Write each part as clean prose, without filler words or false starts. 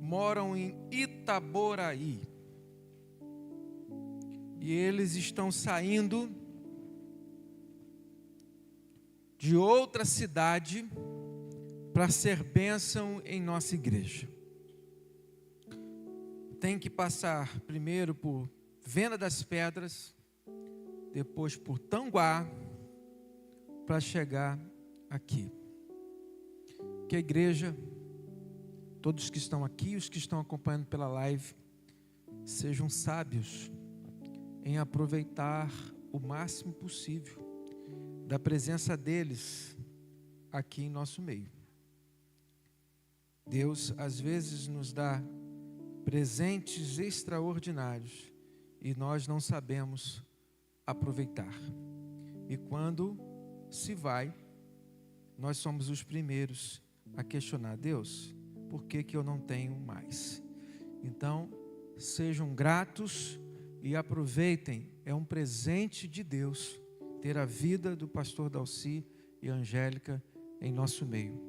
moram em Itaboraí. E eles estão saindo de outra cidade para ser bênção em nossa igreja. Tem que passar primeiro por Venda das Pedras, depois por Tanguá, para chegar aqui. Que a igreja, todos que estão aqui, os que estão acompanhando pela live, sejam sábios em aproveitar o máximo possível da presença deles aqui em nosso meio. Deus às vezes nos dá presentes extraordinários e nós não sabemos aproveitar. E quando se vai, nós somos os primeiros a questionar: Deus, por que eu não tenho mais? Então, sejam gratos e aproveitem. É um presente de Deus ter a vida do pastor Dalci e Angélica em nosso meio.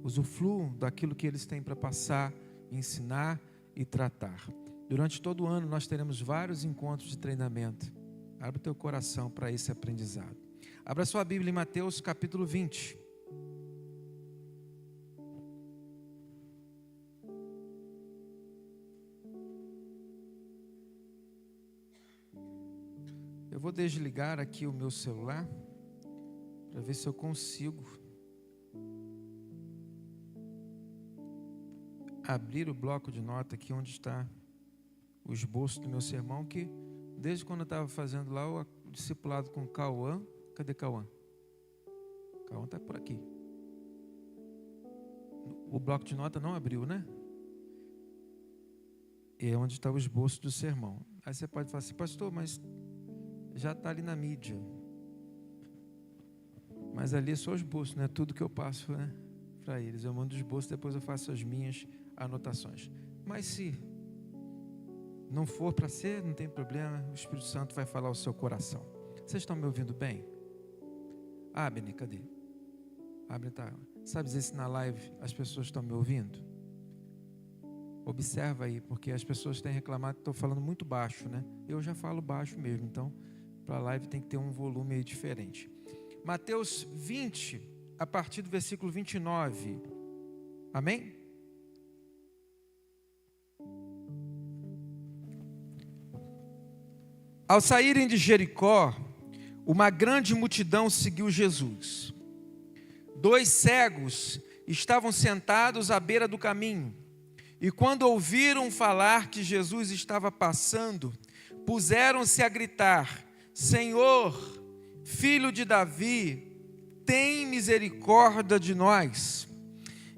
Usufruam daquilo que eles têm para passar, ensinar e tratar. Durante todo o ano nós teremos vários encontros de treinamento. Abra o teu coração para esse aprendizado. Abra sua Bíblia em Mateus capítulo 20. Eu vou desligar aqui o meu celular para ver se eu consigo abrir o bloco de nota aqui onde está o esboço do meu sermão, que desde quando eu estava fazendo lá o discipulado com o Cauã. Cadê Cauã? Cauã está por aqui. O bloco de nota não abriu, né? E é onde está o esboço do sermão. Aí você pode falar assim: pastor, mas já está ali na mídia. Mas ali é só o esboço, não é tudo que eu passo, né, para eles. Eu mando o esboço, depois eu faço as minhas anotações. Mas se não for para ser, não tem problema, o Espírito Santo vai falar ao seu coração. Vocês estão me ouvindo bem? Abner, cadê? Abner tá. Sabe dizer se na live as pessoas estão me ouvindo? Observa aí, porque as pessoas têm reclamado que estou falando muito baixo, né? Eu já falo baixo mesmo, então para a live tem que ter um volume aí diferente. Mateus 20, a partir do versículo 29. Amém? Ao saírem de Jericó, uma grande multidão seguiu Jesus. 2 cegos estavam sentados à beira do caminho, e quando ouviram falar que Jesus estava passando, puseram-se a gritar: Senhor, Filho de Davi, tem misericórdia de nós.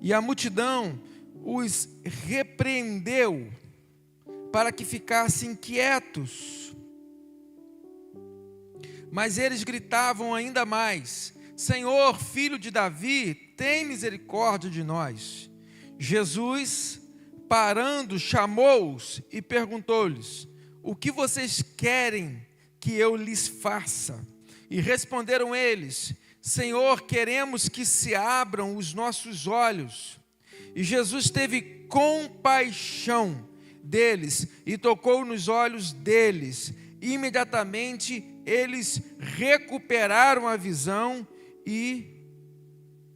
E a multidão os repreendeu para que ficassem quietos. Mas eles gritavam ainda mais: Senhor, Filho de Davi, tem misericórdia de nós. Jesus, parando, chamou-os e perguntou-lhes: o que vocês querem que eu lhes faça? E responderam eles: Senhor, queremos que se abram os nossos olhos. E Jesus teve compaixão deles e tocou nos olhos deles. Imediatamente eles recuperaram a visão e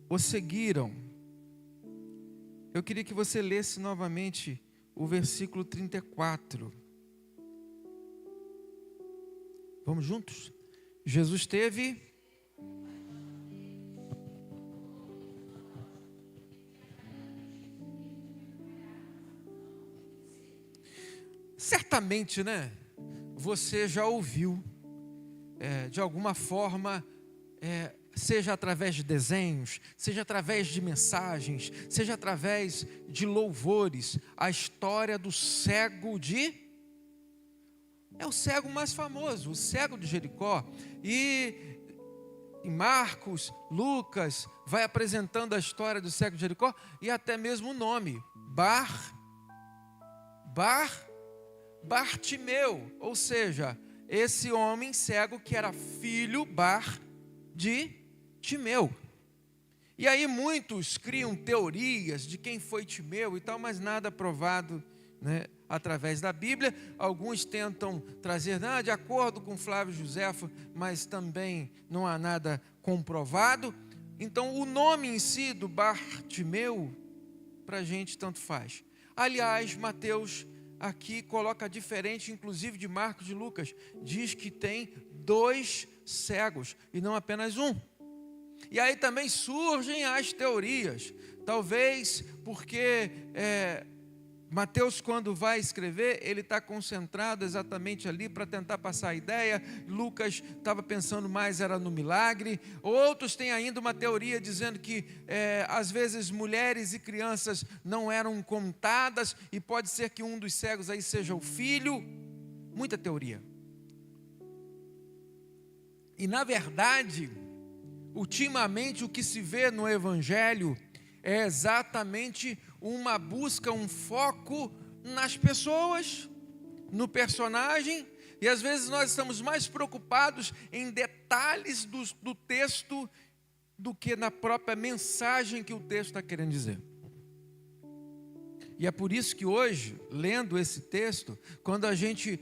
o seguiram. Eu queria que você lesse novamente o versículo 34. Vamos juntos? Jesus teve certamente, né? Você já ouviu de alguma forma, seja através de desenhos, seja através de mensagens, seja através de louvores, a história do cego é o cego mais famoso, o cego de Jericó. E em Marcos, Lucas vai apresentando a história do cego de Jericó e até mesmo o nome, Bartimeu, ou seja, esse homem cego que era filho de Timeu. E aí muitos criam teorias de quem foi Timeu e tal, mas nada provado, né, através da Bíblia. Alguns tentam trazer de acordo com Flávio Josefo, mas também não há nada comprovado. Então o nome em si do Bartimeu, para a gente tanto faz. Aliás, Mateus aqui coloca diferente, inclusive de Marcos e Lucas, diz que tem 2 cegos e não apenas um. E aí também surgem as teorias, talvez porque Mateus, quando vai escrever, ele está concentrado exatamente ali para tentar passar a ideia. Lucas estava pensando mais era no milagre. Outros têm ainda uma teoria dizendo que às vezes mulheres e crianças não eram contadas e pode ser que um dos cegos aí seja o filho. Muita teoria. E na verdade, ultimamente o que se vê no Evangelho é exatamente uma busca, um foco nas pessoas, no personagem, e às vezes nós estamos mais preocupados em detalhes do texto do que na própria mensagem que o texto está querendo dizer. E é por isso que hoje, lendo esse texto, quando a gente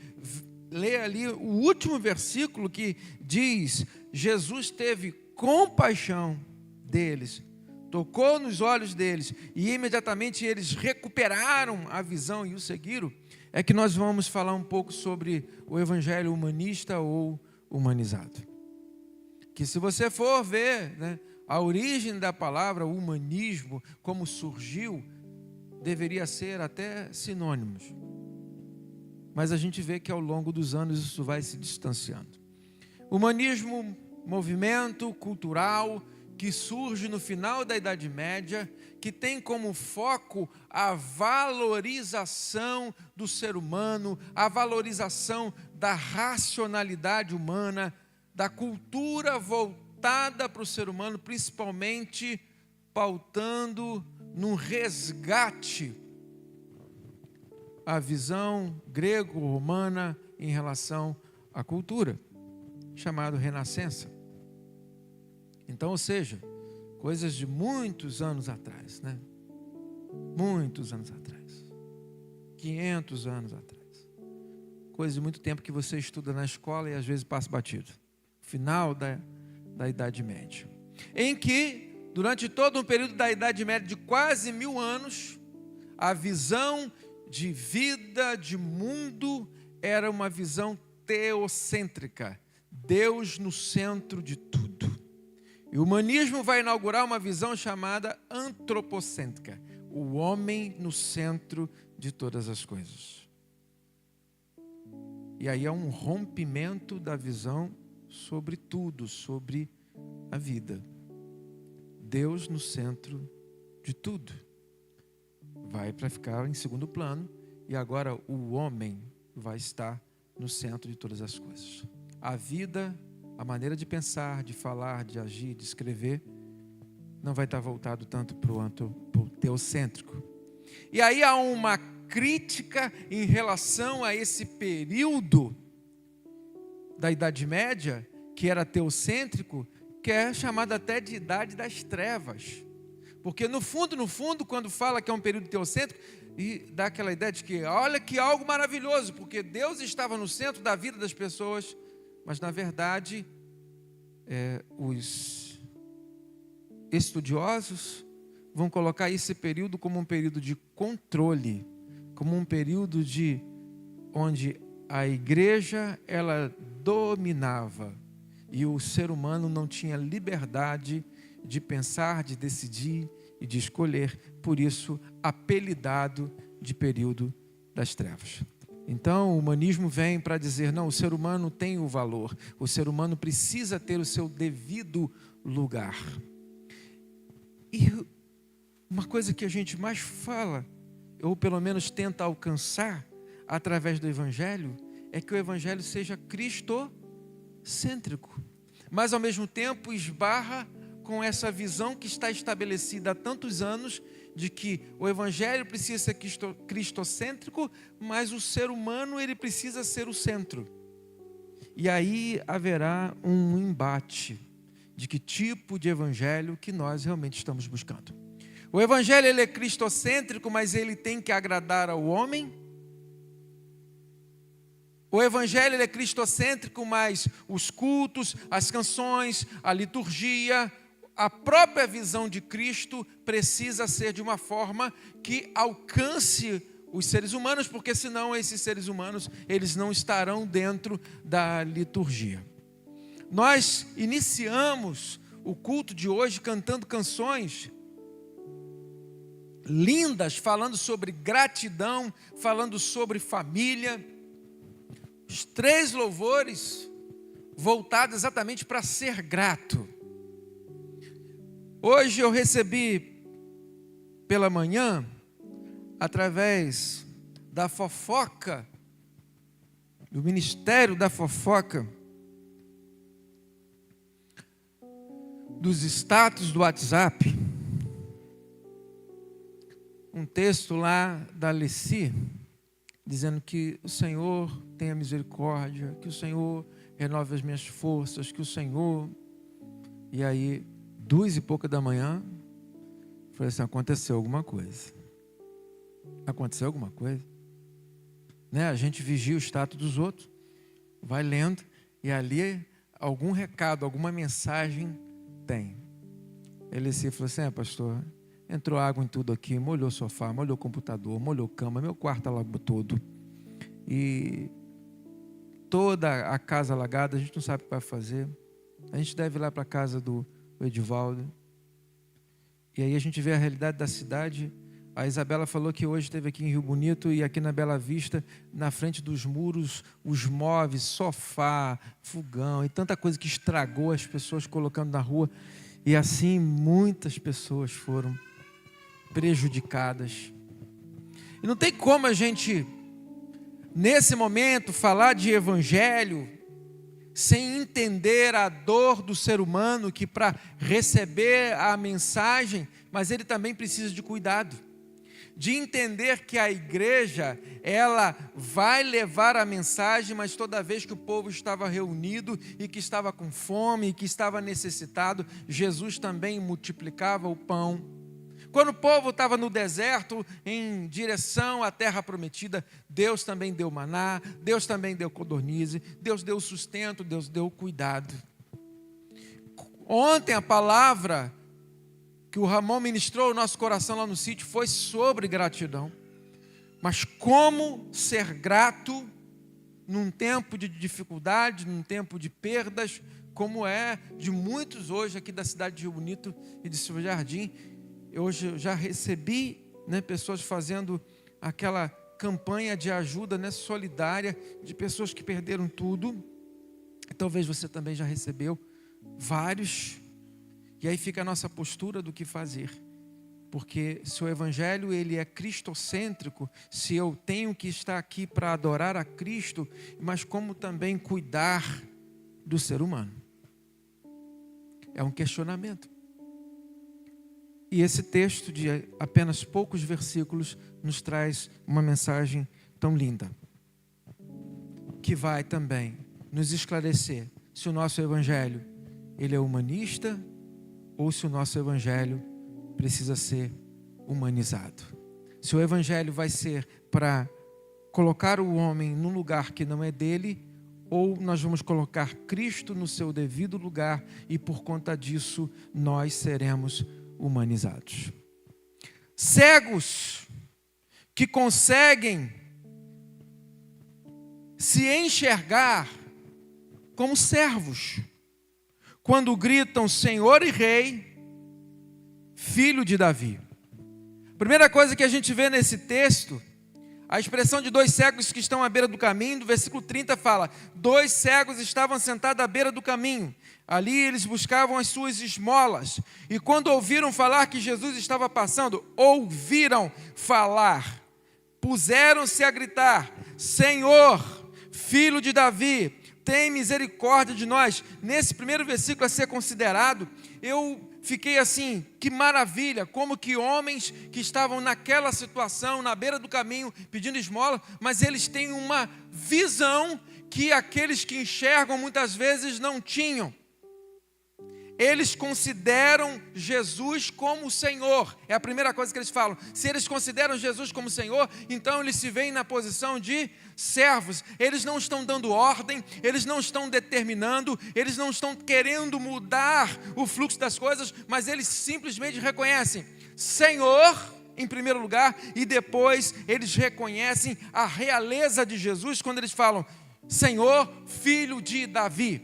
lê ali o último versículo que diz: Jesus teve compaixão deles, tocou nos olhos deles e imediatamente eles recuperaram a visão e o seguiram, é que nós vamos falar um pouco sobre o evangelho humanista ou humanizado. Que se você for ver, né, a origem da palavra humanismo, como surgiu, deveria ser até sinônimos. Mas a gente vê que ao longo dos anos isso vai se distanciando. Humanismo, movimento cultural que surge no final da Idade Média, que tem como foco a valorização do ser humano, a valorização da racionalidade humana, da cultura voltada para o ser humano, principalmente pautando num resgate à visão grego-romana em relação à cultura, chamado Renascença. Então, ou seja, coisas de muitos anos atrás, né? Muitos anos atrás. 500 anos atrás. Coisa de muito tempo que você estuda na escola e às vezes passa batido. Final da Idade Média. Em que, durante todo um período da Idade Média de quase 1000 anos, a visão de vida, de mundo, era uma visão teocêntrica. Deus no centro de tudo. E o humanismo vai inaugurar uma visão chamada antropocêntrica, o homem no centro de todas as coisas. E aí é um rompimento da visão sobre tudo, sobre a vida. Deus no centro de tudo. Vai para ficar em segundo plano e agora o homem vai estar no centro de todas as coisas. A vida, a maneira de pensar, de falar, de agir, de escrever, não vai estar voltado tanto para o teocêntrico. E aí há uma crítica em relação a esse período da Idade Média, que era teocêntrico, que é chamado até de Idade das Trevas. Porque no fundo, quando fala que é um período teocêntrico, e dá aquela ideia de que, olha que algo maravilhoso, porque Deus estava no centro da vida das pessoas. Mas, na verdade, os estudiosos vão colocar esse período como um período de controle, como um período onde a igreja ela dominava e o ser humano não tinha liberdade de pensar, de decidir e de escolher, por isso apelidado de período das trevas. Então, o humanismo vem para dizer, não, o ser humano tem o valor, o ser humano precisa ter o seu devido lugar. E uma coisa que a gente mais fala, ou pelo menos tenta alcançar através do Evangelho, é que o Evangelho seja cristocêntrico, mas ao mesmo tempo esbarra com essa visão que está estabelecida há tantos anos, de que o evangelho precisa ser cristocêntrico, mas o ser humano ele precisa ser o centro. E aí haverá um embate de que tipo de evangelho que nós realmente estamos buscando. O evangelho ele é cristocêntrico, mas ele tem que agradar ao homem. O evangelho ele é cristocêntrico, mas os cultos, as canções, a liturgia, a própria visão de Cristo precisa ser de uma forma que alcance os seres humanos, porque senão esses seres humanos eles não estarão dentro da liturgia. Nós iniciamos o culto de hoje cantando canções lindas, falando sobre gratidão, falando sobre família. Os 3 louvores voltados exatamente para ser grato. Hoje eu recebi pela manhã, através da fofoca, do Ministério da Fofoca, dos status do WhatsApp, um texto lá da Alessi, dizendo que o Senhor tenha misericórdia, que o Senhor renove as minhas forças, que o Senhor... E aí, 2h pouca da manhã, falei assim, aconteceu alguma coisa. Aconteceu alguma coisa? Né? A gente vigia o status dos outros, vai lendo, e ali algum recado, alguma mensagem tem. Ele se falou assim, pastor, entrou água em tudo aqui, molhou o sofá, molhou o computador, molhou a cama, meu quarto alagou todo. E toda a casa alagada, a gente não sabe o que vai fazer. A gente deve ir lá para a casa do Edivaldo. E aí a gente vê a realidade da cidade. A Isabela falou que hoje esteve aqui em Rio Bonito e aqui na Bela Vista, na frente dos muros, os móveis, sofá, fogão e tanta coisa que estragou, as pessoas colocando na rua. E assim muitas pessoas foram prejudicadas. E não tem como a gente, nesse momento, falar de evangelho sem entender a dor do ser humano que para receber a mensagem, mas ele também precisa de cuidado. De entender que a igreja, ela vai levar a mensagem, mas toda vez que o povo estava reunido e que estava com fome e que estava necessitado, Jesus também multiplicava o pão. Quando o povo estava no deserto, em direção à terra prometida, Deus também deu maná, Deus também deu codornize, Deus deu sustento, Deus deu cuidado. Ontem a palavra que o Ramon ministrou ao nosso coração lá no sítio foi sobre gratidão. Mas como ser grato num tempo de dificuldade, num tempo de perdas, como é de muitos hoje aqui da cidade de Rio Bonito e de Silva Jardim. Hoje eu já recebi, pessoas fazendo aquela campanha de ajuda, solidária, de pessoas que perderam tudo. Talvez você também já recebeu vários. E aí fica a nossa postura do que fazer. Porque se o evangelho ele é cristocêntrico, se eu tenho que estar aqui para adorar a Cristo, mas como também cuidar do ser humano. É um questionamento. E esse texto de apenas poucos versículos nos traz uma mensagem tão linda, que vai também nos esclarecer se o nosso evangelho ele é humanista ou se o nosso evangelho precisa ser humanizado. Se o evangelho vai ser para colocar o homem num lugar que não é dele, ou nós vamos colocar Cristo no seu devido lugar e por conta disso nós seremos humanizados. Cegos que conseguem se enxergar como servos, quando gritam Senhor e Rei, Filho de Davi. Primeira coisa que a gente vê nesse texto, a expressão de 2 cegos que estão à beira do caminho, do versículo 30 fala, 2 cegos estavam sentados à beira do caminho. Ali eles buscavam as suas esmolas. E quando ouviram falar que Jesus estava passando, ouviram falar, puseram-se a gritar, Senhor, Filho de Davi, tem misericórdia de nós. Nesse primeiro versículo a ser considerado, eu fiquei assim, que maravilha, como que homens que estavam naquela situação, na beira do caminho, pedindo esmola, mas eles têm uma visão que aqueles que enxergam muitas vezes não tinham. eles consideram Jesus como o Senhor. É a primeira coisa que eles falam. Se eles consideram Jesus como Senhor, então eles se veem na posição de servos. Eles não estão dando ordem, eles não estão determinando, eles não estão querendo mudar o fluxo das coisas, mas eles simplesmente reconhecem Senhor em primeiro lugar, e depois eles reconhecem a realeza de Jesus quando eles falam Senhor, filho de Davi.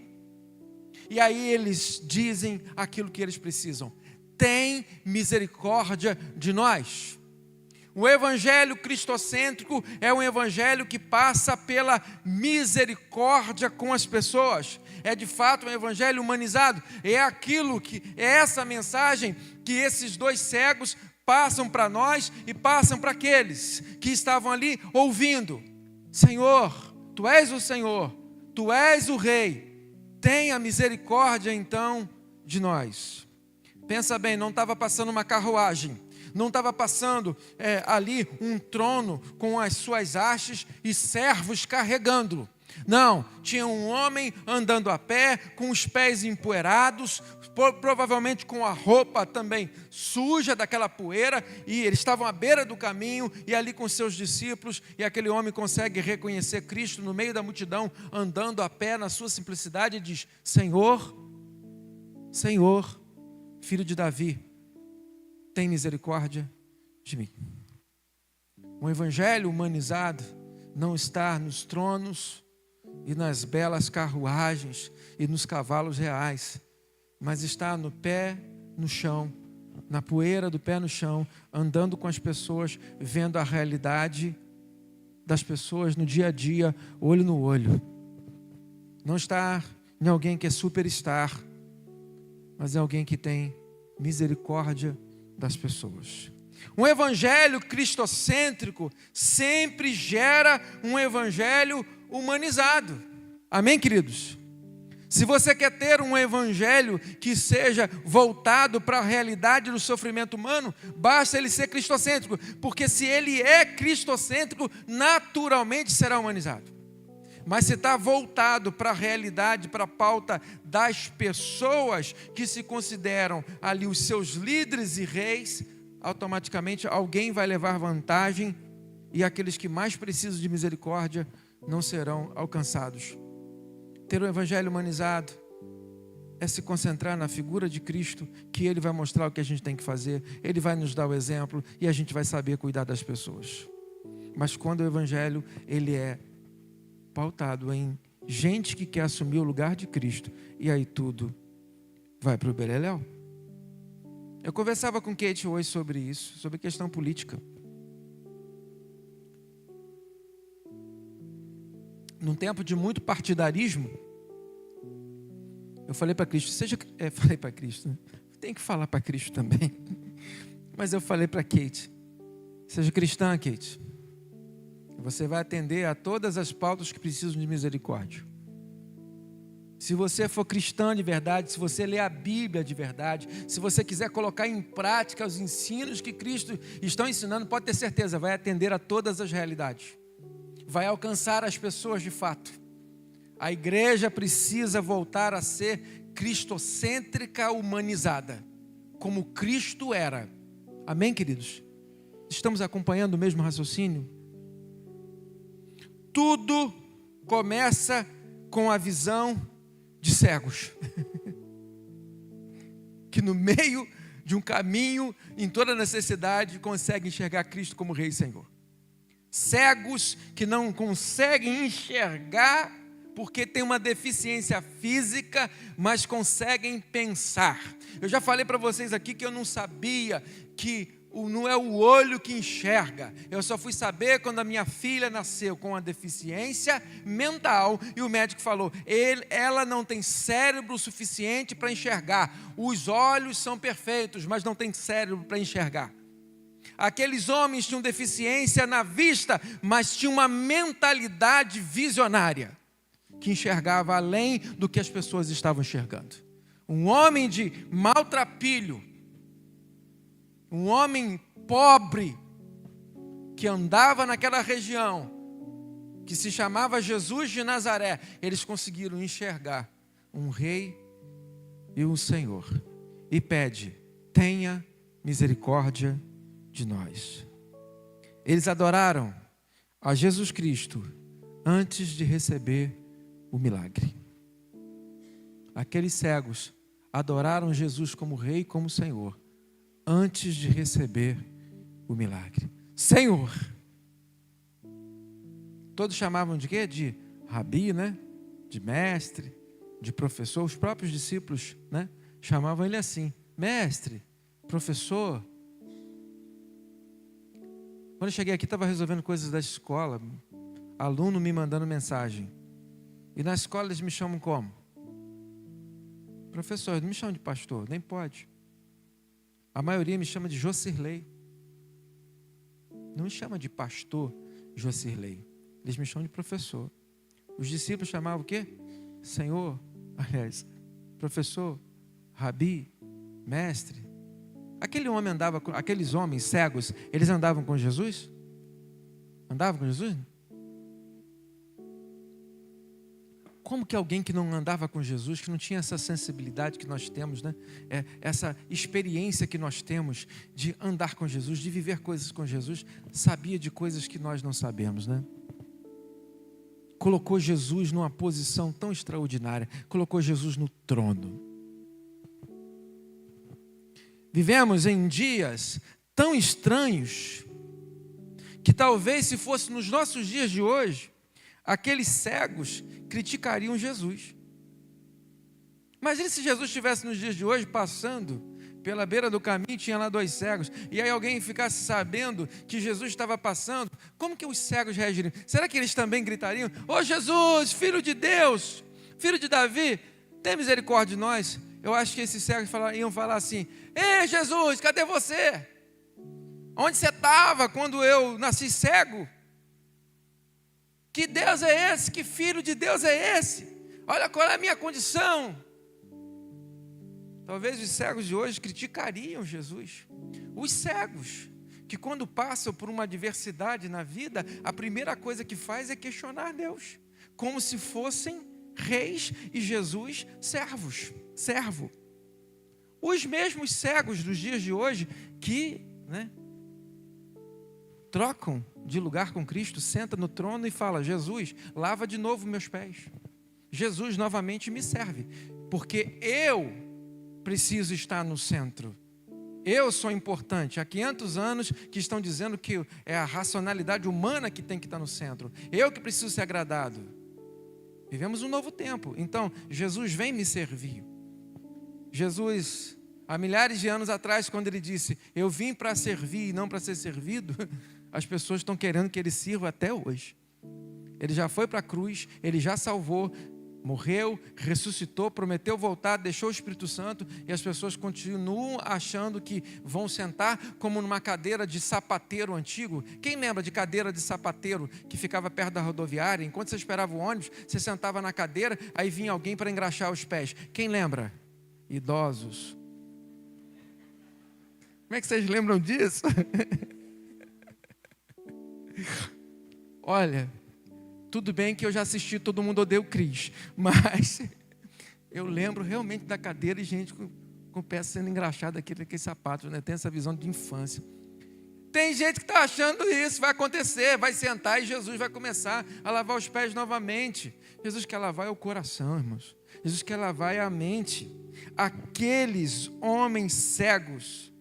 E aí eles dizem aquilo que eles precisam: tem misericórdia de nós. O evangelho cristocêntrico é um evangelho que passa pela misericórdia com as pessoas. É de fato um evangelho humanizado. É aquilo que é essa mensagem que esses dois cegos passam para nós e passam para aqueles que estavam ali ouvindo. Senhor, Tu és o Senhor, Tu és o Rei. Tenha misericórdia então de nós. Pensa bem, não estava passando uma carruagem, não estava passando ali um trono com as suas hastes e servos carregando-o. Não, tinha um homem andando a pé, com os pés empoeirados, provavelmente com a roupa também suja daquela poeira, e eles estavam à beira do caminho, e ali com seus discípulos, e aquele homem consegue reconhecer Cristo no meio da multidão, andando a pé na sua simplicidade, e diz: Senhor, Senhor, filho de Davi, tem misericórdia de mim. O evangelho humanizado não está nos tronos e nas belas carruagens e nos cavalos reais, mas está no pé no chão, na poeira do pé no chão, andando com as pessoas, vendo a realidade das pessoas no dia a dia, olho no olho. Não está em alguém que é superstar, mas é alguém que tem misericórdia das pessoas. Um evangelho cristocêntrico sempre gera um evangelho humanizado. Amém, queridos? Se você quer ter um evangelho que seja voltado para a realidade do sofrimento humano, basta ele ser cristocêntrico, porque se ele é cristocêntrico, naturalmente será humanizado. Mas se está voltado para a realidade, para a pauta das pessoas que se consideram ali os seus líderes e reis, automaticamente alguém vai levar vantagem e aqueles que mais precisam de misericórdia não serão alcançados. Ter o evangelho humanizado é se concentrar na figura de Cristo, que Ele vai mostrar o que a gente tem que fazer, Ele vai nos dar o exemplo e a gente vai saber cuidar das pessoas. Mas quando o evangelho ele é pautado em gente que quer assumir o lugar de Cristo, e aí tudo vai para o beleléu. Eu conversava com Kate hoje sobre isso, sobre questão política. Num tempo de muito partidarismo, eu falei para Cristo, falei para Cristo, né? Tem que falar para Cristo também. Mas eu falei para Kate, seja cristã, Kate. Você vai atender a todas as pautas que precisam de misericórdia. Se você for cristã de verdade, se você ler a Bíblia de verdade, se você quiser colocar em prática os ensinos que Cristo está ensinando, pode ter certeza, vai atender a todas as realidades. Vai alcançar as pessoas de fato. A igreja precisa voltar a ser cristocêntrica humanizada, como Cristo era. Amém, queridos? Estamos acompanhando o mesmo raciocínio? Tudo começa com a visão de cegos. Que no meio de um caminho, em toda necessidade, conseguem enxergar Cristo como Rei e Senhor. Cegos que não conseguem enxergar porque tem uma deficiência física, mas conseguem pensar. Eu já falei para vocês aqui que eu não sabia que não é o olho que enxerga. Eu só fui saber quando a minha filha nasceu com uma deficiência mental e o médico falou, ela não tem cérebro suficiente para enxergar. Os olhos são perfeitos, mas não tem cérebro para enxergar. Aqueles homens tinham deficiência na vista, mas tinham uma mentalidade visionária, que enxergava além do que as pessoas estavam enxergando. Um homem de maltrapilho, um homem pobre, que andava naquela região, que se chamava Jesus de Nazaré, eles conseguiram enxergar um rei e o Senhor e pede: tenha misericórdia de nós. Eles adoraram a Jesus Cristo antes de receber o milagre. Aqueles cegos adoraram Jesus como Rei e como Senhor antes de receber o milagre. Senhor! Todos chamavam de quê? De rabi, né? De mestre, de professor. Os próprios discípulos, né? Chamavam ele assim: mestre, professor. Quando eu cheguei aqui, estava resolvendo coisas da escola, aluno me mandando mensagem. E na escola eles me chamam como? Professor, não me chamam de pastor, nem pode. A maioria me chama de Jocirley. Não me chama de pastor Jocirley. Eles me chamam de professor. Os discípulos chamavam o quê? Senhor, aliás, professor, rabi, mestre. Aqueles homens cegos, eles andavam com Jesus? Andavam com Jesus? Como que alguém que não andava com Jesus, que não tinha essa sensibilidade que nós temos, né? Essa experiência que nós temos de andar com Jesus, de viver coisas com Jesus, sabia de coisas que nós não sabemos, né? Colocou Jesus numa posição tão extraordinária, colocou Jesus no trono. Vivemos em dias tão estranhos, que talvez se fosse nos nossos dias de hoje, aqueles cegos criticariam Jesus. Imagina se Jesus estivesse nos dias de hoje passando pela beira do caminho, tinha lá 2 cegos, e aí alguém ficasse sabendo que Jesus estava passando, como que os cegos reagiriam? Será que eles também gritariam: ô Jesus, filho de Deus, filho de Davi, tem misericórdia de nós? Eu acho que esses cegos iam falar assim: ei Jesus, cadê você? Onde você estava quando eu nasci cego? Que Deus é esse? Que filho de Deus é esse? Olha qual é a minha condição. Talvez os cegos de hoje criticariam Jesus. Os cegos, que quando passam por uma adversidade na vida, a primeira coisa que faz é questionar Deus, como se fossem reis e Jesus servo. Os mesmos cegos dos dias de hoje que, né, trocam de lugar com Cristo, senta no trono e fala: Jesus, lava de novo meus pés. Jesus novamente me serve, porque eu preciso estar no centro. Eu sou importante. Há 500 anos que estão dizendo que é a racionalidade humana que tem que estar no centro. Eu que preciso ser agradado. Vivemos um novo tempo. Então, Jesus vem me servir. Jesus, há milhares de anos atrás, quando ele disse: eu vim para servir e não para ser servido, as pessoas estão querendo que ele sirva até hoje. Ele já foi para a cruz, ele já salvou, morreu, ressuscitou, prometeu voltar, deixou o Espírito Santo, e as pessoas continuam achando que vão sentar como numa cadeira de sapateiro antigo. Quem lembra de cadeira de sapateiro que ficava perto da rodoviária? Enquanto você esperava o ônibus, você sentava na cadeira, aí vinha alguém para engraxar os pés. Quem lembra? Idosos. Como é que vocês lembram disso? Olha, tudo bem que eu já assisti Todo Mundo Odeia o Cris, mas eu lembro realmente da cadeira e gente com o pé sendo engraxado aqueles sapatos, né? Tem essa visão de infância. Tem gente que está achando isso, vai acontecer, vai sentar e Jesus vai começar a lavar os pés novamente. Jesus quer lavar o coração, irmãos. Jesus quer lavar a mente. Aqueles homens cegos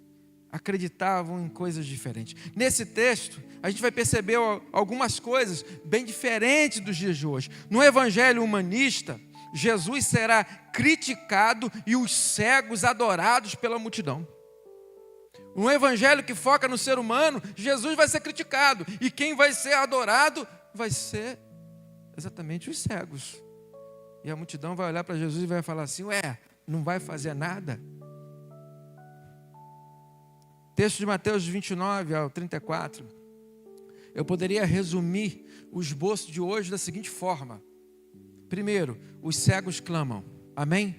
acreditavam em coisas diferentes. Nesse texto, a gente vai perceber algumas coisas bem diferentes dos dias de hoje. No evangelho humanista, Jesus será criticado e os cegos adorados pela multidão. No evangelho que foca no ser humano, Jesus vai ser criticado, e quem vai ser adorado vai ser exatamente os cegos. E a multidão vai olhar para Jesus e vai falar assim: ué, não vai fazer nada? Texto de Mateus 29 ao 34. Eu poderia resumir o esboço de hoje da seguinte forma. Primeiro, os cegos clamam. Amém?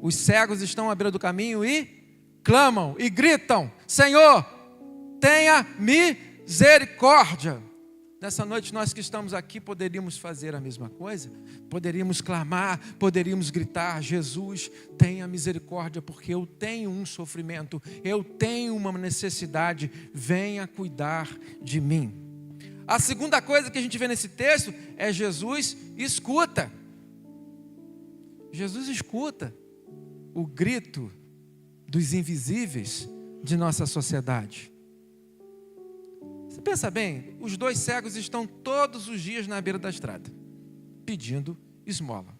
Os cegos estão à beira do caminho e clamam e gritam: Senhor, tenha misericórdia. Nessa noite, nós que estamos aqui poderíamos fazer a mesma coisa, poderíamos clamar, poderíamos gritar: Jesus, tenha misericórdia, porque eu tenho um sofrimento, eu tenho uma necessidade, venha cuidar de mim. A segunda coisa que a gente vê nesse texto é Jesus escuta. Jesus escuta o grito dos invisíveis de nossa sociedade. Você pensa bem, os 2 cegos estão todos os dias na beira da estrada, pedindo esmola.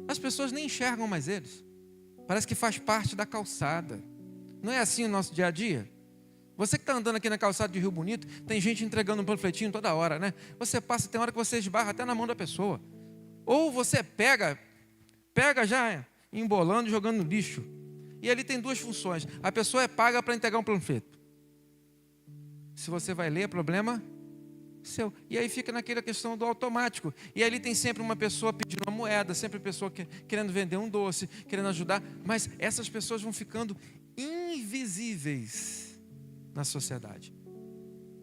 As pessoas nem enxergam mais eles. Parece que faz parte da calçada. Não é assim o nosso dia a dia? Você que está andando aqui na calçada de Rio Bonito, tem gente entregando um panfletinho toda hora, né? Você passa, tem hora que você esbarra até na mão da pessoa. Ou você pega já embolando e jogando no lixo. E ali tem 2 funções. A pessoa é paga para entregar um panfleto. Se você vai ler, é problema seu. E aí fica naquela questão do automático. E ali tem sempre uma pessoa pedindo uma moeda, sempre uma pessoa querendo vender um doce, querendo ajudar. Mas essas pessoas vão ficando invisíveis na sociedade.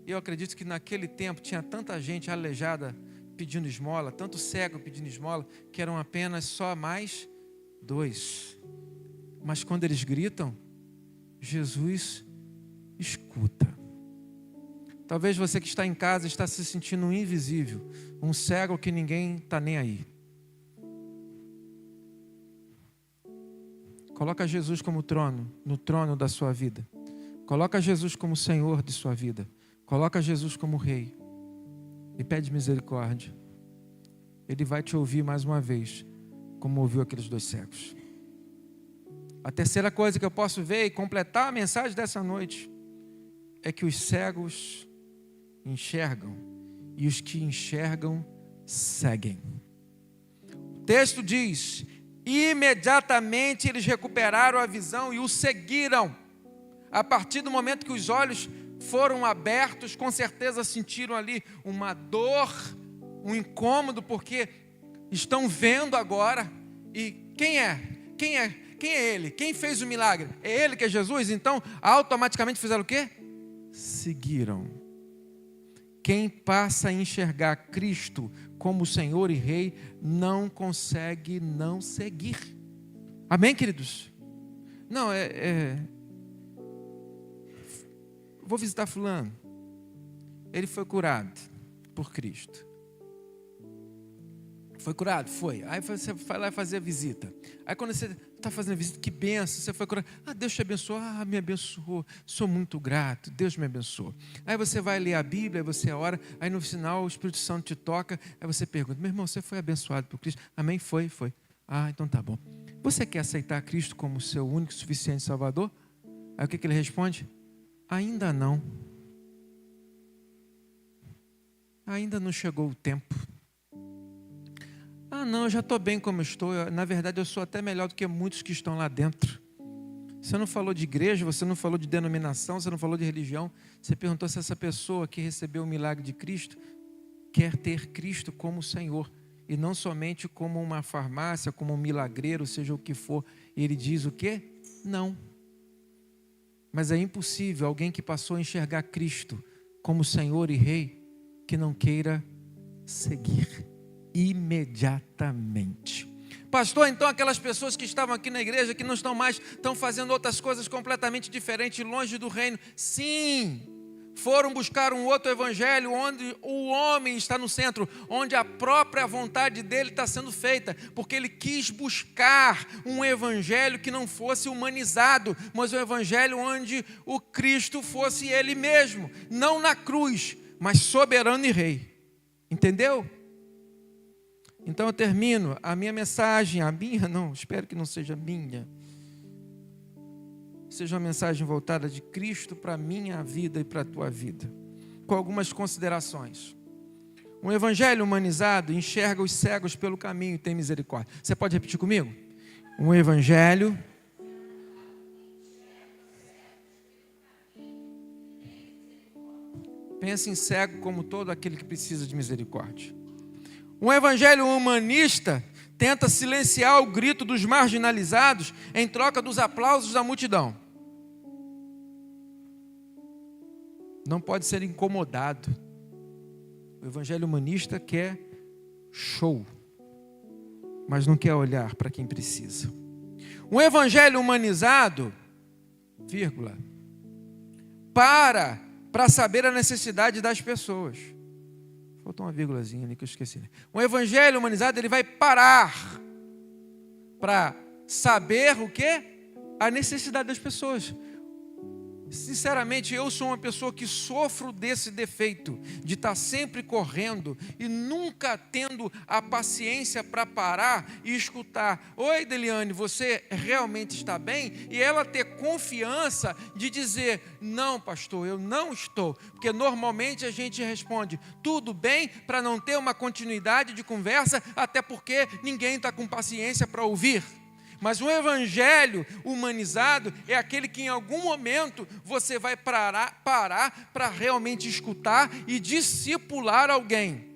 E eu acredito que naquele tempo tinha tanta gente aleijada pedindo esmola, tanto cego pedindo esmola, que eram apenas só mais 2. Mas quando eles gritam, Jesus escuta. Talvez você que está em casa está se sentindo invisível, um cego que ninguém está nem aí. Coloca Jesus como trono, no trono da sua vida. Coloca Jesus como Senhor de sua vida. Coloca Jesus como Rei. E pede misericórdia. Ele vai te ouvir mais uma vez, como ouviu aqueles 2 cegos. A terceira coisa que eu posso ver e completar a mensagem dessa noite é que os cegos enxergam e os que enxergam seguem. O texto diz: imediatamente eles recuperaram a visão e o seguiram. A partir do momento que os olhos foram abertos, com certeza sentiram ali uma dor, um incômodo, porque estão vendo agora. E quem é? Quem é ele? Quem fez o milagre? É ele que é Jesus? Então, automaticamente fizeram o quê? Seguiram. Quem passa a enxergar Cristo como Senhor e Rei, não consegue não seguir. Amém, queridos? Não, vou visitar fulano. Ele foi curado por Cristo. Foi curado? Foi. Aí você vai lá fazer a visita. Aí quando você está fazendo a visita, que benção, você foi curado. Deus te abençoou. Me abençoou. Sou muito grato. Deus me abençoou. Aí você vai ler a Bíblia, aí você ora. Aí no final o Espírito Santo te toca. Aí você pergunta: meu irmão, você foi abençoado por Cristo? Amém? Foi. Então tá bom. Você quer aceitar Cristo como seu único e suficiente Salvador? Aí o que ele responde? Ainda não. Ainda não chegou o tempo. Não, eu já estou bem como eu estou. Na verdade, eu sou até melhor do que muitos que estão lá dentro. Você não falou de igreja, você não falou de denominação, você não falou de religião. Você perguntou se essa pessoa que recebeu o milagre de Cristo quer ter Cristo como Senhor. E não somente como uma farmácia, como um milagreiro, seja o que for. E ele diz o quê? Não. Mas é impossível alguém que passou a enxergar Cristo como Senhor e Rei, que não queira seguir imediatamente. Pastor, então aquelas pessoas que estavam aqui na igreja, que não estão mais, estão fazendo outras coisas completamente diferentes, longe do reino. Sim, foram buscar um outro evangelho, onde o homem está no centro, onde a própria vontade dele está sendo feita, porque ele quis buscar um evangelho que não fosse humanizado, mas um evangelho onde o Cristo fosse ele mesmo, não na cruz, mas soberano e rei. Entendeu? Então eu termino a minha mensagem, espero que não seja minha, seja uma mensagem voltada de Cristo para a minha vida e para a tua vida, com algumas considerações. Um evangelho humanizado enxerga os cegos pelo caminho e tem misericórdia. Você pode repetir comigo? Um evangelho pensa em cego como todo aquele que precisa de misericórdia. Um evangelho humanista tenta silenciar o grito dos marginalizados em troca dos aplausos da multidão. Não pode ser incomodado. O evangelho humanista quer show, mas não quer olhar para quem precisa. Um evangelho humanizado, vírgula, para saber a necessidade das pessoas. Faltou uma vírgulazinha ali que eu esqueci. Um evangelho humanizado, ele vai parar para saber o quê? A necessidade das pessoas. Sinceramente, eu sou uma pessoa que sofro desse defeito, de estar sempre correndo e nunca tendo a paciência para parar e escutar. Oi, Deliane, você realmente está bem? E ela ter confiança de dizer, não, pastor, eu não estou. Porque normalmente a gente responde, tudo bem, para não ter uma continuidade de conversa, até porque ninguém está com paciência para ouvir. Mas um evangelho humanizado é aquele que em algum momento você vai parar para realmente escutar e discipular alguém.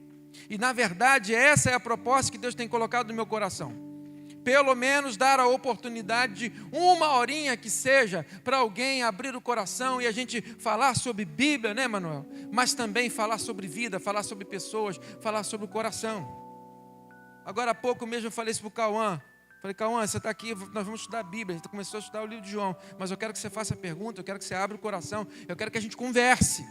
E na verdade essa é a proposta que Deus tem colocado no meu coração. Pelo menos dar a oportunidade de uma horinha que seja para alguém abrir o coração e a gente falar sobre Bíblia, né, Manuel? Mas também falar sobre vida, falar sobre pessoas, falar sobre o coração. Agora há pouco mesmo eu falei isso para o Cauã. Falei, Cauã, você está aqui, nós vamos estudar a Bíblia, a gente começou a estudar o livro de João, mas eu quero que você faça a pergunta, eu quero que você abra o coração, eu quero que a gente converse.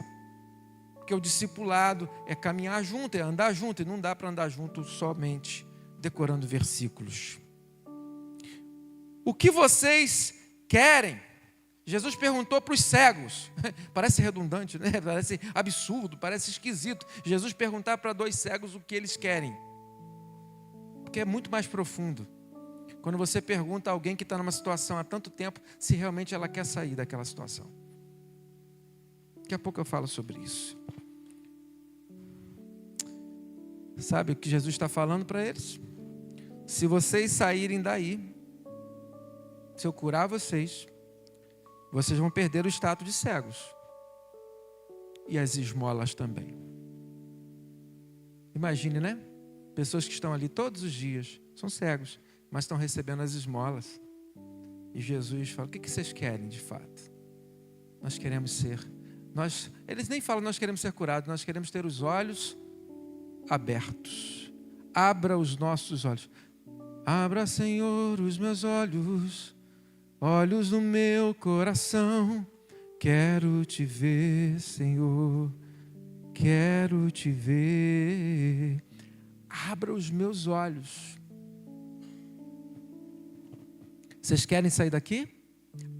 Porque o discipulado é caminhar junto, é andar junto, e não dá para andar junto somente decorando versículos. O que vocês querem? Jesus perguntou para os cegos. Parece redundante, né? Parece absurdo, parece esquisito. Jesus perguntar para 2 cegos o que eles querem. Porque é muito mais profundo. Quando você pergunta a alguém que está numa situação há tanto tempo, se realmente ela quer sair daquela situação. Daqui a pouco eu falo sobre isso. Sabe o que Jesus está falando para eles? Se vocês saírem daí, se eu curar vocês vão perder o status de cegos. E as esmolas também. Imagine, né? Pessoas que estão ali todos os dias, são cegos, mas estão recebendo as esmolas. E Jesus fala, o que vocês querem de fato? Nós queremos ser, eles nem falam nós queremos ser curados, nós queremos ter os olhos abertos. Abra os nossos olhos. Abra, Senhor, os meus olhos, olhos no meu coração. Quero te ver, Senhor, quero te ver. Abra os meus olhos. Vocês querem sair daqui?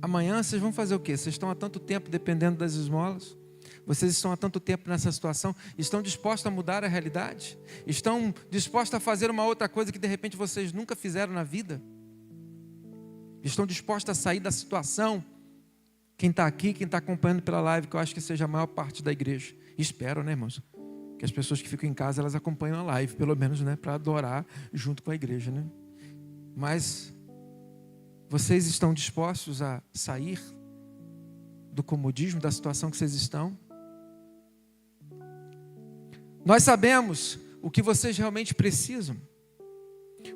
Amanhã vocês vão fazer o quê? Vocês estão há tanto tempo dependendo das esmolas? Vocês estão há tanto tempo nessa situação? Estão dispostos a mudar a realidade? Estão dispostos a fazer uma outra coisa que de repente vocês nunca fizeram na vida? Estão dispostos a sair da situação? Quem está aqui, quem está acompanhando pela live, que eu acho que seja a maior parte da igreja. Espero, né, irmãos? Que as pessoas que ficam em casa, elas acompanham a live, pelo menos, né, para adorar junto com a igreja, né? Mas vocês estão dispostos a sair do comodismo, da situação que vocês estão? Nós sabemos o que vocês realmente precisam.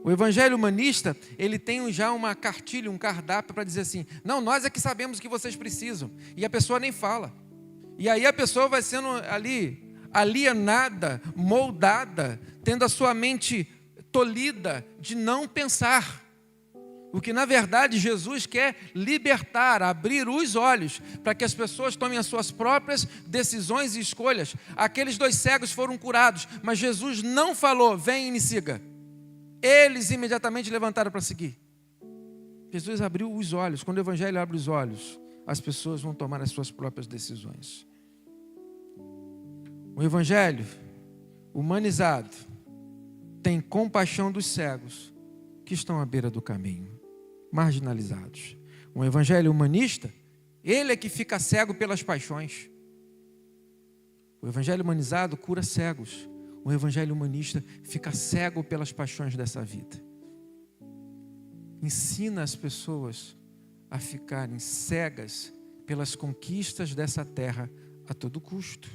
O evangelho humanista, ele tem já uma cartilha, um cardápio para dizer assim, não, nós é que sabemos o que vocês precisam. E a pessoa nem fala. E aí a pessoa vai sendo ali alienada, moldada, tendo a sua mente tolhida de não pensar. O que na verdade Jesus quer libertar, abrir os olhos, para que as pessoas tomem as suas próprias decisões e escolhas. Aqueles 2 cegos foram curados, mas Jesus não falou, vem e me siga. Eles imediatamente levantaram para seguir. Jesus abriu os olhos. Quando o evangelho abre os olhos, as pessoas vão tomar as suas próprias decisões. O evangelho humanizado tem compaixão dos cegos que estão à beira do caminho, marginalizados. Um evangelho humanista, ele é que fica cego pelas paixões. O evangelho humanizado cura cegos. O evangelho humanista fica cego pelas paixões dessa vida. Ensina as pessoas a ficarem cegas pelas conquistas dessa terra a todo custo.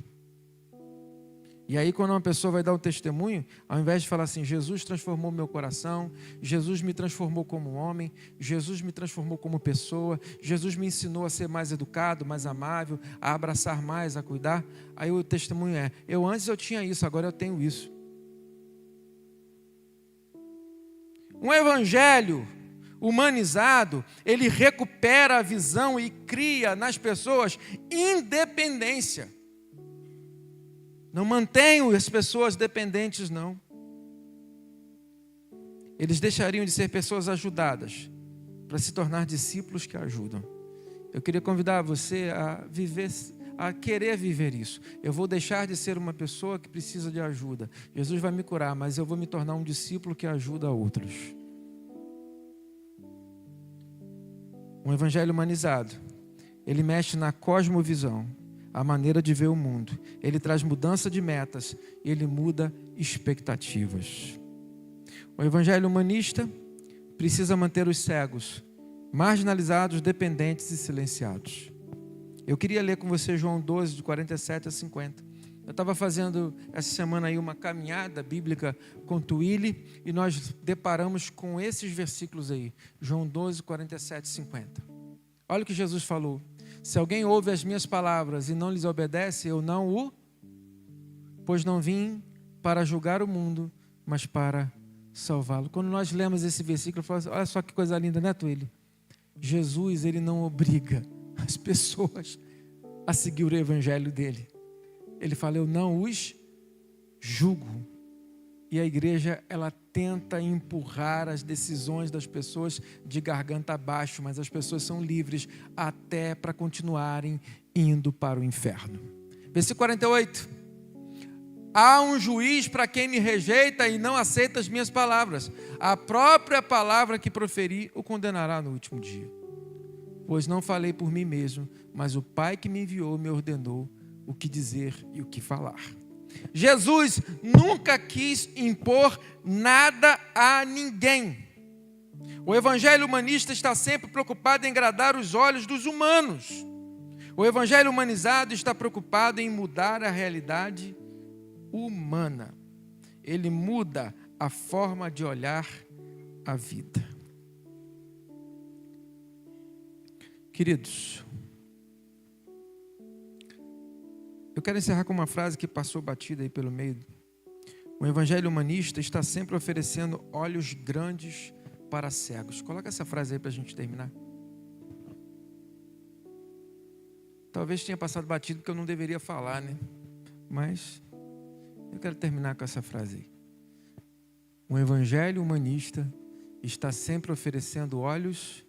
E aí quando uma pessoa vai dar um testemunho, ao invés de falar assim, Jesus transformou meu coração, Jesus me transformou como homem, Jesus me transformou como pessoa, Jesus me ensinou a ser mais educado, mais amável, a abraçar mais, a cuidar. Aí o testemunho é, antes eu tinha isso, agora eu tenho isso. Um evangelho humanizado, ele recupera a visão e cria nas pessoas independência. Não mantenham as pessoas dependentes, não. Eles deixariam de ser pessoas ajudadas para se tornar discípulos que ajudam. Eu queria convidar você a querer viver isso. Eu vou deixar de ser uma pessoa que precisa de ajuda. Jesus vai me curar, mas eu vou me tornar um discípulo que ajuda outros. Um evangelho humanizado, ele mexe na cosmovisão, a maneira de ver o mundo. Ele traz mudança de metas e ele muda expectativas. O evangelho humanista precisa manter os cegos, marginalizados, dependentes e silenciados. Eu queria ler com você João 12, de 47 a 50. Eu estava fazendo essa semana aí uma caminhada bíblica com Twilly e nós deparamos com esses versículos aí. João 12, 47 e 50. Olha o que Jesus falou. Se alguém ouve as minhas palavras e não lhes obedece, eu não o... Pois não vim para julgar o mundo, mas para salvá-lo. Quando nós lemos esse versículo, falamos, olha só que coisa linda, né, Twilly? Jesus, ele não obriga as pessoas a seguir o evangelho dele. Ele fala, eu não os julgo. E a igreja, ela tenta empurrar as decisões das pessoas de garganta abaixo, mas as pessoas são livres até para continuarem indo para o inferno. Versículo 48. Há um juiz para quem me rejeita e não aceita as minhas palavras. A própria palavra que proferi o condenará no último dia. Pois não falei por mim mesmo, mas o Pai que me enviou me ordenou o que dizer e o que falar. Jesus nunca quis impor nada a ninguém. O evangelho humanista está sempre preocupado em agradar os olhos dos humanos. O evangelho humanizado está preocupado em mudar a realidade humana. Ele muda a forma de olhar a vida. Queridos, eu quero encerrar com uma frase que passou batida aí pelo meio. O evangelho humanista está sempre oferecendo olhos grandes para cegos. Coloca essa frase aí para a gente terminar. Talvez tenha passado batido porque eu não deveria falar, né? Mas eu quero terminar com essa frase aí. O evangelho humanista está sempre oferecendo olhos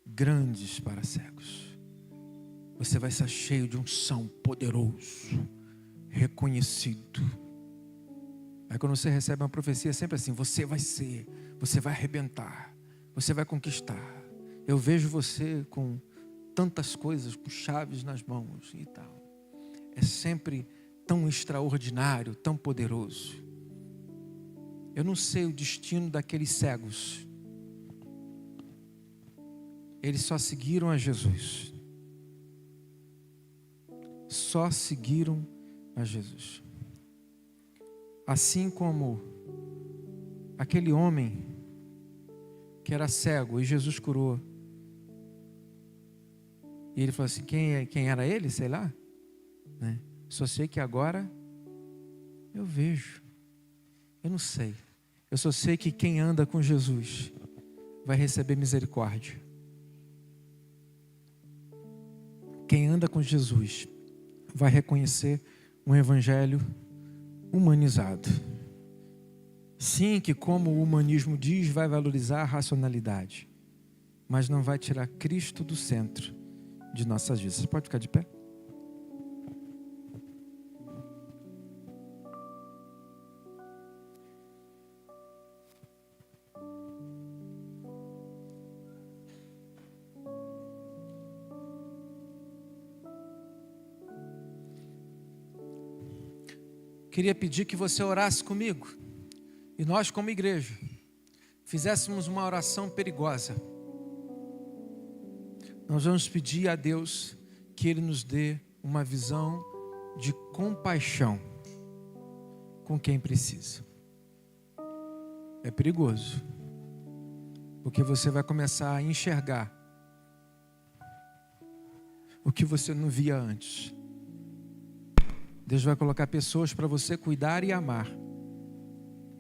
grandes para cegos. Você vai ser cheio de unção, poderoso, reconhecido. Aí quando você recebe uma profecia, é sempre assim, você vai arrebentar, você vai conquistar. Eu vejo você com tantas coisas, com chaves nas mãos e tal. É sempre tão extraordinário, tão poderoso. Eu não sei o destino daqueles cegos. Eles só seguiram a Jesus. Só seguiram a Jesus. Assim como aquele homem que era cego e Jesus curou. E ele falou assim, quem era ele? Sei lá. Né? Só sei que agora eu vejo. Eu não sei. Eu só sei que quem anda com Jesus vai receber misericórdia. Quem anda com Jesus vai reconhecer um evangelho humanizado. Sim, que como o humanismo diz, vai valorizar a racionalidade, mas não vai tirar Cristo do centro de nossas vidas. Você pode ficar de pé? Queria pedir que você orasse comigo e nós como igreja fizéssemos uma oração perigosa. Nós vamos pedir a Deus que Ele nos dê uma visão de compaixão com quem precisa. É perigoso, porque você vai começar a enxergar o que você não via antes. Deus vai colocar pessoas para você cuidar e amar,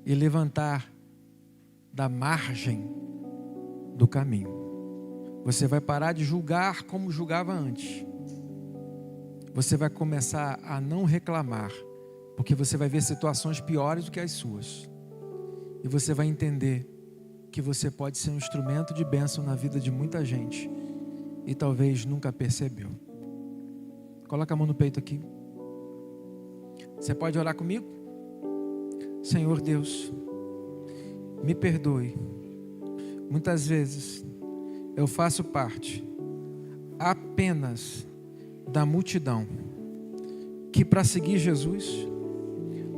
e levantar da margem do caminho. Você vai parar de julgar como julgava antes. Você vai começar a não reclamar, porque você vai ver situações piores do que as suas. E você vai entender que você pode ser um instrumento de bênção na vida de muita gente e talvez nunca percebeu. Coloca a mão no peito aqui. Você pode orar comigo? Senhor Deus, me perdoe. Muitas vezes eu faço parte apenas da multidão que, para seguir Jesus,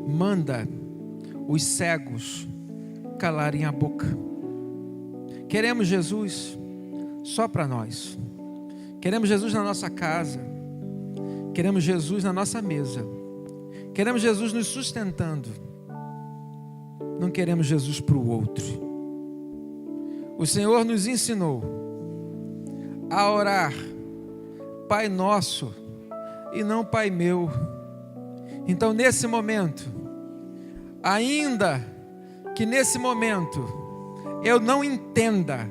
manda os cegos calarem a boca. Queremos Jesus só para nós. Queremos Jesus na nossa casa. Queremos Jesus na nossa mesa. Queremos Jesus nos sustentando. Não queremos Jesus para o outro. O Senhor nos ensinou a orar Pai Nosso e não Pai Meu. Então, nesse momento, ainda que nesse momento eu não entenda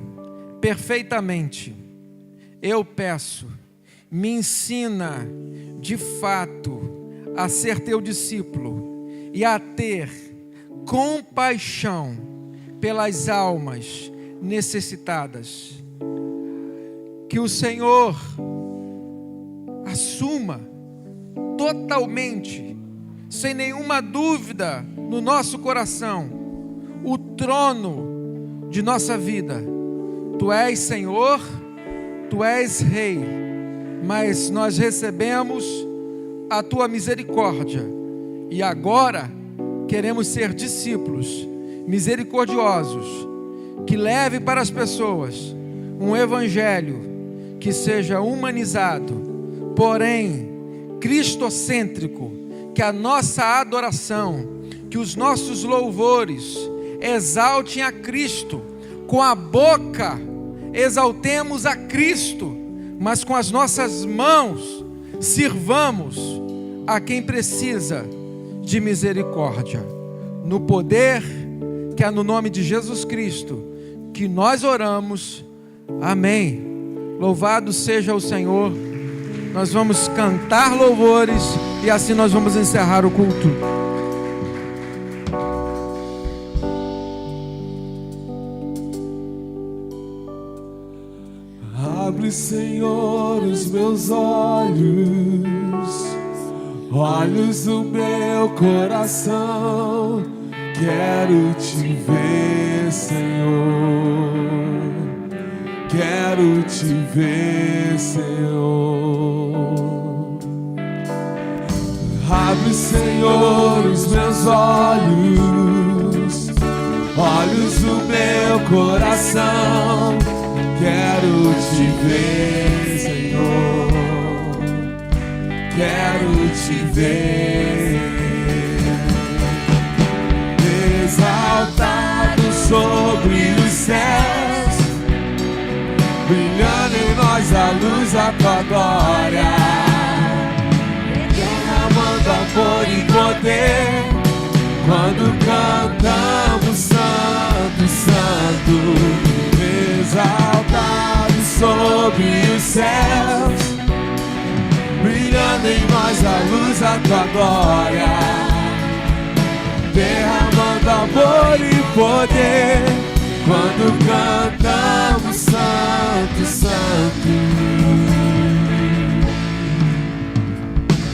perfeitamente, eu peço, me ensina de fato a ser teu discípulo e a ter compaixão pelas almas necessitadas. Que o Senhor assuma totalmente, sem nenhuma dúvida no nosso coração, o trono de nossa vida. Tu és Senhor, Tu és Rei, mas nós recebemos a Tua misericórdia e agora queremos ser discípulos misericordiosos, que leve para as pessoas um evangelho que seja humanizado, porém cristocêntrico, que a nossa adoração, que os nossos louvores exaltem a Cristo. Com a boca exaltemos a Cristo, mas com as nossas mãos sirvamos a quem precisa de misericórdia. No poder que é no nome de Jesus Cristo que nós oramos. Amém. Louvado seja o Senhor. Nós vamos cantar louvores e assim nós vamos encerrar o culto. Abre, Senhor, os meus olhos, olhos do meu coração. Quero te ver, Senhor. Quero te ver, Senhor. Abre, Senhor, os meus olhos, olhos do meu coração. Quero te ver, Senhor. Quero te ver. Exaltado sobre os céus, brilhando em nós a luz da tua glória, derramando amor e poder, quando cantamos Santo, Santo. Exaltado sobre os céus, brilhando em nós a luz da tua glória, derramando amor e poder, quando cantamos Santo, Santo.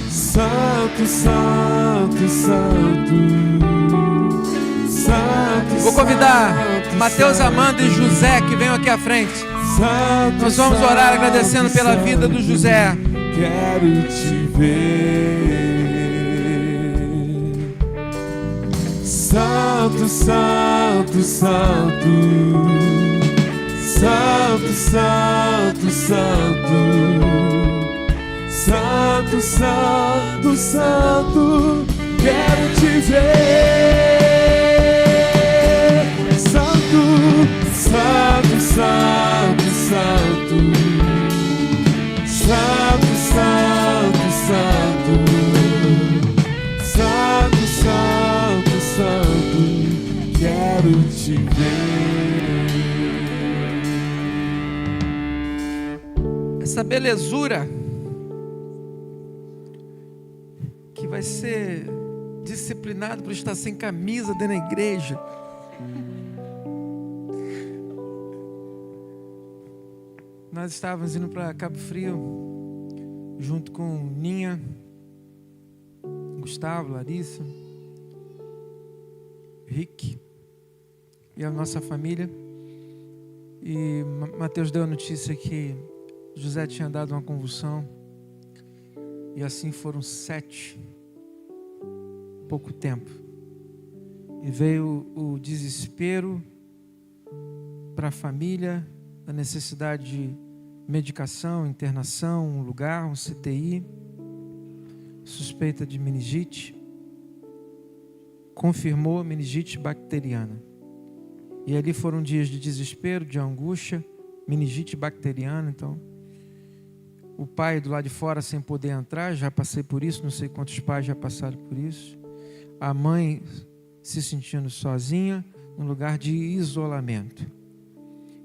Santo, Santo, Santo. Santo. Vou convidar Mateus, Amanda e José que venham aqui à frente. Santo, nós vamos orar agradecendo pela vida do José. Quero te ver. Santo, Santo, Santo. Santo, Santo, Santo. Santo, Santo, Santo. quero te ver. Santo, santo, santo, santo. Santo, santo, santo. Santo, santo, santo. Quero te ver. Essa belezura que vai ser disciplinado por estar sem camisa dentro da igreja. Nós estávamos indo para Cabo Frio junto com Ninha, Gustavo, Larissa, Rick e a nossa família. E Mateus deu a notícia que José tinha dado uma convulsão. E assim foram 7, pouco tempo. E veio o desespero para a família, a necessidade de medicação, internação, um lugar, um CTI, suspeita de meningite. Confirmou meningite bacteriana. E ali foram dias de desespero, de angústia, meningite bacteriana. Então, o pai do lado de fora sem poder entrar, já passei por isso, não sei quantos pais já passaram por isso. A mãe se sentindo sozinha, num lugar de isolamento.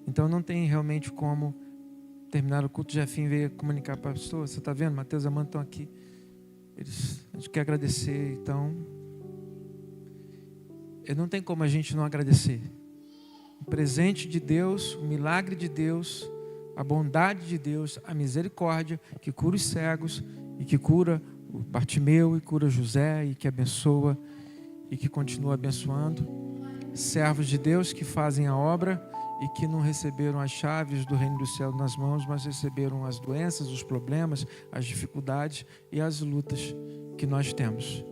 Então não tem realmente como terminar o culto. Jefinho veio comunicar para a pastor, você está vendo, Mateus e Amanda estão aqui. A gente quer agradecer, então não tem como a gente não agradecer. O presente de Deus, o milagre de Deus, a bondade de Deus, a misericórdia que cura os cegos e que cura o Bartimeu e cura José e que abençoa e que continua abençoando. Servos de Deus que fazem a obra e que não receberam as chaves do reino do céu nas mãos, mas receberam as doenças, os problemas, as dificuldades e as lutas que nós temos.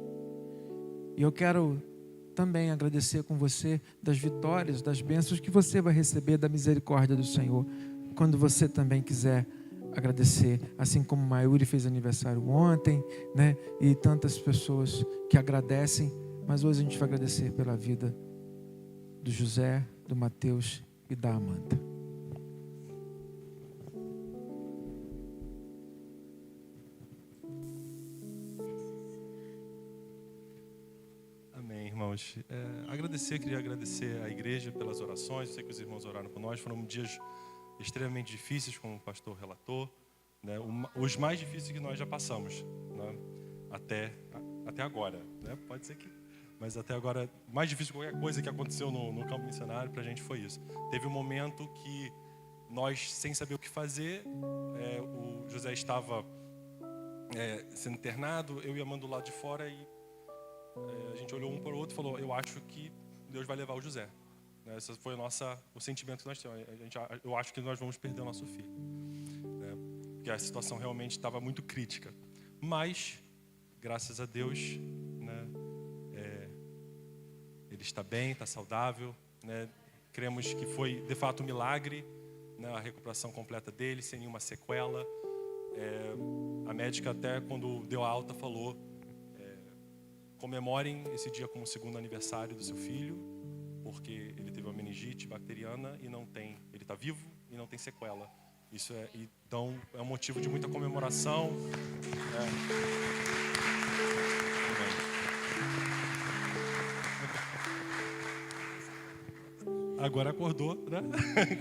E eu quero também agradecer com você das vitórias, das bênçãos que você vai receber da misericórdia do Senhor, quando você também quiser agradecer, assim como Mayuri fez aniversário ontem, né? E tantas pessoas que agradecem, mas hoje a gente vai agradecer pela vida do José, do Mateus e da Amanda. Amém, irmãos. Queria agradecer à igreja pelas orações. Eu sei que os irmãos oraram por nós. Foram dias extremamente difíceis, como o pastor relatou, né? Os mais difíceis que nós já passamos, né? Até agora, né? Pode ser que, mas até agora, mais difícil que qualquer coisa que aconteceu no campo missionário para a gente foi isso. Teve um momento que nós, sem saber o que fazer, o José estava sendo internado, eu e a Amanda do lado de fora, e a gente olhou um para o outro e falou: eu acho que Deus vai levar o José. Esse foi o sentimento que nós temos. Eu acho que nós vamos perder o nosso filho, né? Porque a situação realmente estava muito crítica. Mas, graças a Deus, né, ele está bem, está saudável, né? Cremos que foi, de fato, um milagre, né, a recuperação completa dele, sem nenhuma sequela. A médica, até quando deu a alta, falou: comemorem esse dia como o 2º aniversário do seu filho, porque ele teve uma meningite bacteriana e ele está vivo e não tem sequela. Então é um motivo de muita comemoração. Agora acordou, né?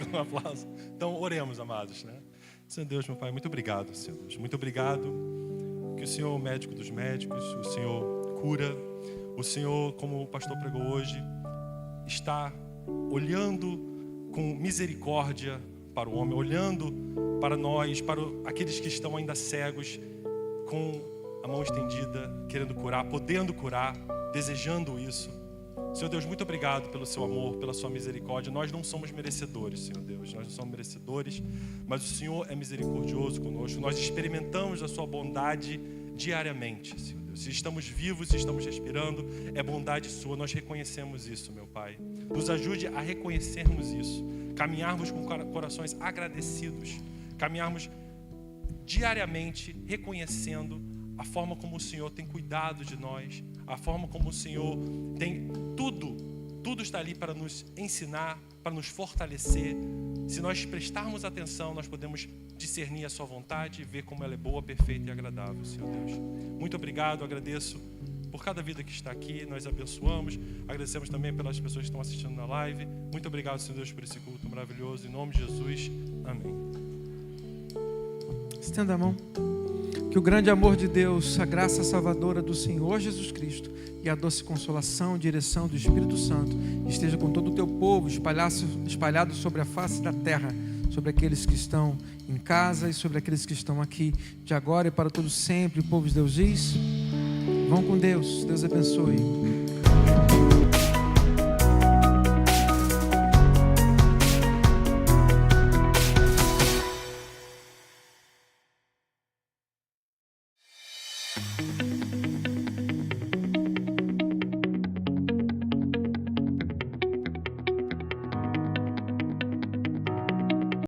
Com um aplauso. Então oremos, amados, né? Senhor Deus, meu Pai, muito obrigado, Senhor Deus. Muito obrigado que o Senhor é o médico dos médicos, o Senhor cura, o Senhor, como o pastor pregou hoje, está olhando com misericórdia para o homem, olhando para nós, para aqueles que estão ainda cegos, com a mão estendida, querendo curar, podendo curar, desejando isso. Senhor Deus, muito obrigado pelo seu amor, pela sua misericórdia. Nós não somos merecedores, Senhor Deus, nós não somos merecedores, mas o Senhor é misericordioso conosco. Nós experimentamos a sua bondade diariamente, Senhor Deus. Se estamos vivos, se estamos respirando, é bondade sua, nós reconhecemos isso, meu Pai. Nos ajude a reconhecermos isso, caminharmos com corações agradecidos, caminharmos diariamente reconhecendo a forma como o Senhor tem cuidado de nós, a forma como o Senhor tem tudo está ali para nos ensinar, para nos fortalecer. Se nós prestarmos atenção, nós podemos discernir a sua vontade e ver como ela é boa, perfeita e agradável, Senhor Deus. Muito obrigado, agradeço por cada vida que está aqui, nós abençoamos, agradecemos também pelas pessoas que estão assistindo na live. Muito obrigado, Senhor Deus, por esse culto maravilhoso, em nome de Jesus, amém. Estenda a mão. Que o grande amor de Deus, a graça salvadora do Senhor Jesus Cristo e a doce consolação e direção do Espírito Santo esteja com todo o teu povo espalhado sobre a face da terra, sobre aqueles que estão em casa e sobre aqueles que estão aqui, de agora e para todos sempre. O povo de Deus diz: vão com Deus, Deus abençoe.